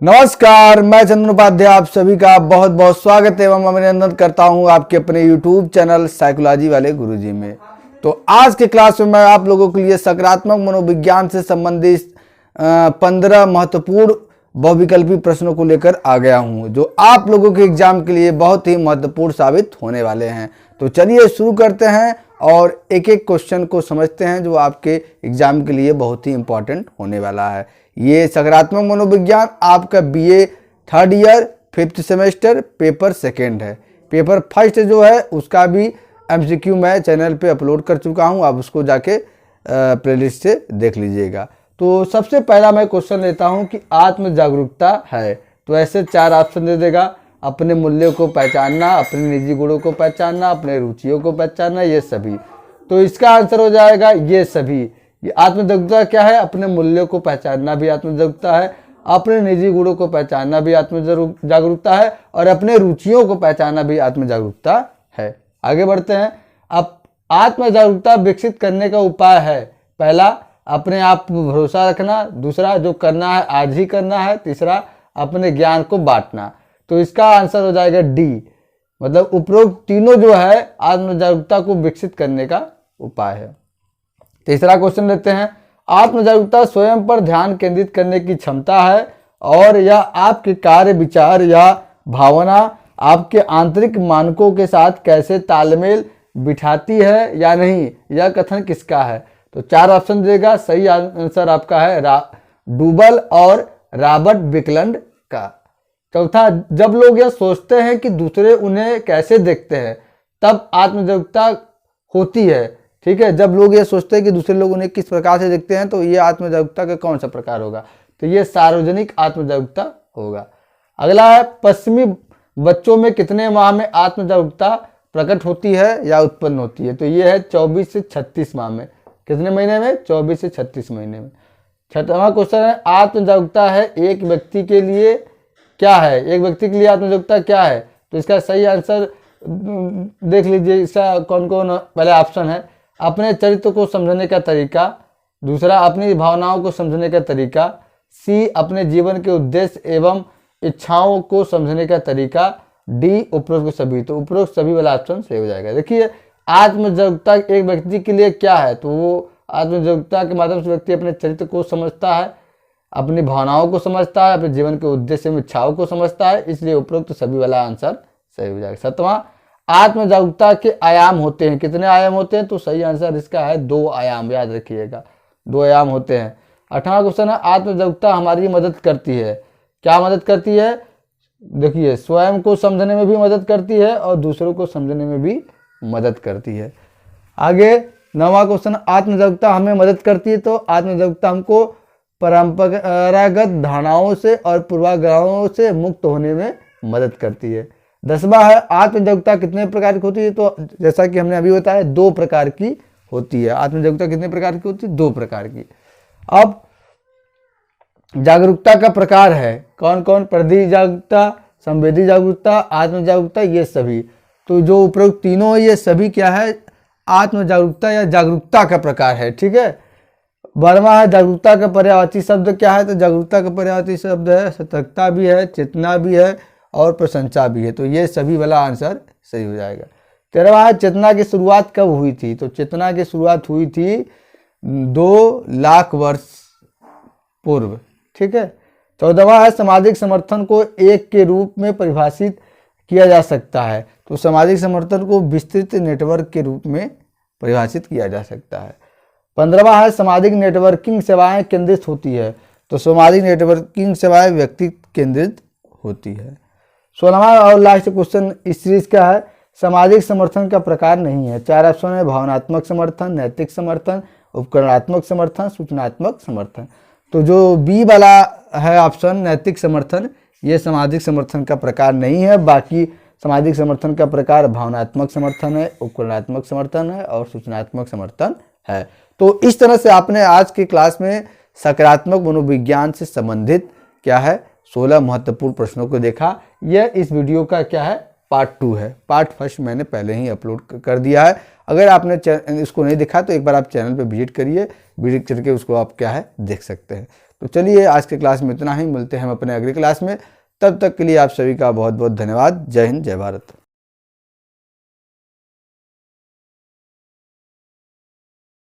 नमस्कार, मैं चंदन उपाध्याय आप सभी का बहुत बहुत स्वागत एवं अभिनंदन करता हूं आपके अपने YouTube चैनल साइकोलॉजी वाले गुरुजी में। तो आज के क्लास में मैं आप लोगों के लिए सकारात्मक मनोविज्ञान से संबंधित 15 महत्वपूर्ण बहुविकल्पी प्रश्नों को लेकर आ गया हूं, जो आप लोगों के एग्जाम के लिए बहुत ही महत्वपूर्ण साबित होने वाले हैं। तो चलिए शुरू करते हैं और एक एक क्वेश्चन को समझते हैं जो आपके एग्जाम के लिए बहुत ही इंपॉर्टेंट होने वाला है। ये सकारात्मक मनोविज्ञान आपका BA third year 5th semester paper second है। पेपर फर्स्ट जो है उसका भी एमसीक्यू मैं चैनल पे अपलोड कर चुका हूं, आप उसको जाके प्लेलिस्ट से देख लीजिएगा। तो सबसे पहला मैं क्वेश्चन लेता हूं कि आत्म जागरूकता है, तो ऐसे 4 ऑप्शन दे देगा। अपने मूल्यों को पहचानना, अपने निजी गुणों को पहचानना, अपने रुचियों को पहचानना, ये सभी। तो इसका आंसर हो जाएगा ये सभी। ये आत्मजागरूकता क्या है? अपने मूल्यों को पहचानना भी आत्मजागरूकता है, अपने निजी गुणों को पहचानना भी आत्मजागरूकता है, और अपने रुचियों को पहचानना भी आत्मजागरूकता है। आगे बढ़ते हैं। अब आत्मजागरूकता विकसित करने का उपाय है, पहला अपने आप पर भरोसा रखना, दूसरा जो करना है आज ही करना है, तीसरा अपने ज्ञान को बांटना। तो इसका आंसर हो जाएगा डी, मतलब उपरोक्त तीनों जो है आत्मजागरूकता को विकसित करने का उपाय है। तीसरा क्वेश्चन लेते हैं। आत्मजागरूकता स्वयं पर ध्यान केंद्रित करने की क्षमता है, और यह आपके कार्य, विचार या भावना आपके आंतरिक मानकों के साथ कैसे तालमेल बिठाती है या नहीं, यह कथन किसका है? तो 4 ऑप्शन देगा। सही आंसर आपका है डूबल और रॉबर्ट विकलैंड का। चौथा, जब लोग यह सोचते हैं कि दूसरे उन्हें कैसे देखते हैं, तब आत्मजागरूकता होती है। ठीक है, जब लोग ये सोचते हैं कि दूसरे लोग उन्हें किस प्रकार से देखते हैं, तो ये आत्मजागरूकता का कौन सा प्रकार होगा? तो ये सार्वजनिक आत्मजागरूकता होगा। अगला है, पश्चिमी बच्चों में कितने माह में आत्मजागरूकता प्रकट होती है या उत्पन्न होती है? तो ये है 24 से 36 माह में। कितने महीने में? 24 से 36 महीने में। छठवां क्वेश्चन है, आत्मजागरूकता है एक व्यक्ति के लिए क्या है? एक व्यक्ति के लिए आत्मजागरूकता क्या है? तो इसका सही आंसर देख लीजिए। इसका कौन कौन पहले ऑप्शन है, अपने चरित्र को समझने का तरीका, दूसरा अपनी भावनाओं को समझने का तरीका, सी अपने जीवन के उद्देश्य एवं इच्छाओं को समझने का तरीका, डी उपरोक्त सभी। तो उपरोक्त सभी वाला ऑप्शन सही हो जाएगा। देखिए, आत्मजागरूकता एक व्यक्ति के लिए क्या है, तो वो आत्मजागरूकता के माध्यम से व्यक्ति अपने चरित्र को समझता है, अपनी भावनाओं को समझता है, अपने जीवन के उद्देश्य एवं इच्छाओं को समझता है, इसलिए उपरोक्त सभी वाला आंसर सही हो जाएगा। 7वां, आत्मजागरूकता के आयाम होते हैं, कितने आयाम होते हैं? तो सही आंसर इसका है 2 आयाम, याद रखिएगा 2 आयाम होते हैं। 8वां क्वेश्चन है, आत्मजागरूकता हमारी मदद करती है, क्या मदद करती है? देखिए, स्वयं को समझने में भी मदद करती है और दूसरों को समझने में भी मदद करती है। आगे 9वां क्वेश्चन, आत्मजागरूकता हमें मदद करती है, तो आत्मजागरूकता हमको परंपरागत धारणाओं से और पूर्वाग्रहों से मुक्त होने में मदद करती है। 10वां है, आत्मजागरूकता कितने प्रकार की होती है? तो जैसा कि हमने अभी बताया 2 प्रकार की होती है। आत्मजागरूकता कितने प्रकार की होती है? 2 प्रकार की। अब जागरूकता का प्रकार है कौन कौन? प्रदीप जागरूकता, संवेदी जागरूकता, आत्म जागरूकता, ये सभी। तो जो उपरोक्त तीनों है ये सभी क्या है? आत्म जागरूकता या जागरूकता का प्रकार है। ठीक है। 12वां है, जागरूकता का पर्यायवाची शब्द क्या है? तो जागरूकता का पर्यायवाची शब्द है सतर्कता भी है, चेतना भी है और प्रशंसा भी है। तो ये सभी वाला आंसर सही हो जाएगा। 13वां है, चेतना की शुरुआत कब हुई थी? तो चेतना की शुरुआत हुई थी 2 लाख वर्ष पूर्व। ठीक है। 14वां है, सामाजिक समर्थन को एक के रूप में परिभाषित किया जा सकता है। तो सामाजिक समर्थन को विस्तृत नेटवर्क के रूप में परिभाषित किया जा सकता है। 15वां है, सामाजिक नेटवर्किंग सेवाएं केंद्रित होती है। तो सामाजिक नेटवर्किंग सेवाएं व्यक्ति केंद्रित होती है। 16वां और लास्ट क्वेश्चन इस सीरीज का है, सामाजिक समर्थन का प्रकार नहीं है। 4 ऑप्शन है, भावनात्मक समर्थन, नैतिक समर्थन, उपकरणात्मक समर्थन, सूचनात्मक समर्थन। तो जो बी वाला है ऑप्शन नैतिक समर्थन, ये सामाजिक समर्थन का प्रकार नहीं है। बाकी सामाजिक समर्थन का प्रकार भावनात्मक समर्थन है, उपकरणात्मक समर्थन है और सूचनात्मक समर्थन है। तो इस तरह से आपने आज की क्लास में सकारात्मक मनोविज्ञान से संबंधित क्या है 16 महत्वपूर्ण प्रश्नों को देखा। यह इस वीडियो का क्या है पार्ट 2 है। पार्ट 1 मैंने पहले ही अपलोड कर दिया है। अगर आपने इसको नहीं देखा तो एक बार आप चैनल पे विजिट करिए, विजिट करके उसको आप क्या है देख सकते हैं। तो चलिए आज के क्लास में इतना ही, मिलते हैं हम अपने अगली क्लास में। तब तक के लिए आप सभी का बहुत बहुत धन्यवाद। जय हिंद, जय भारत।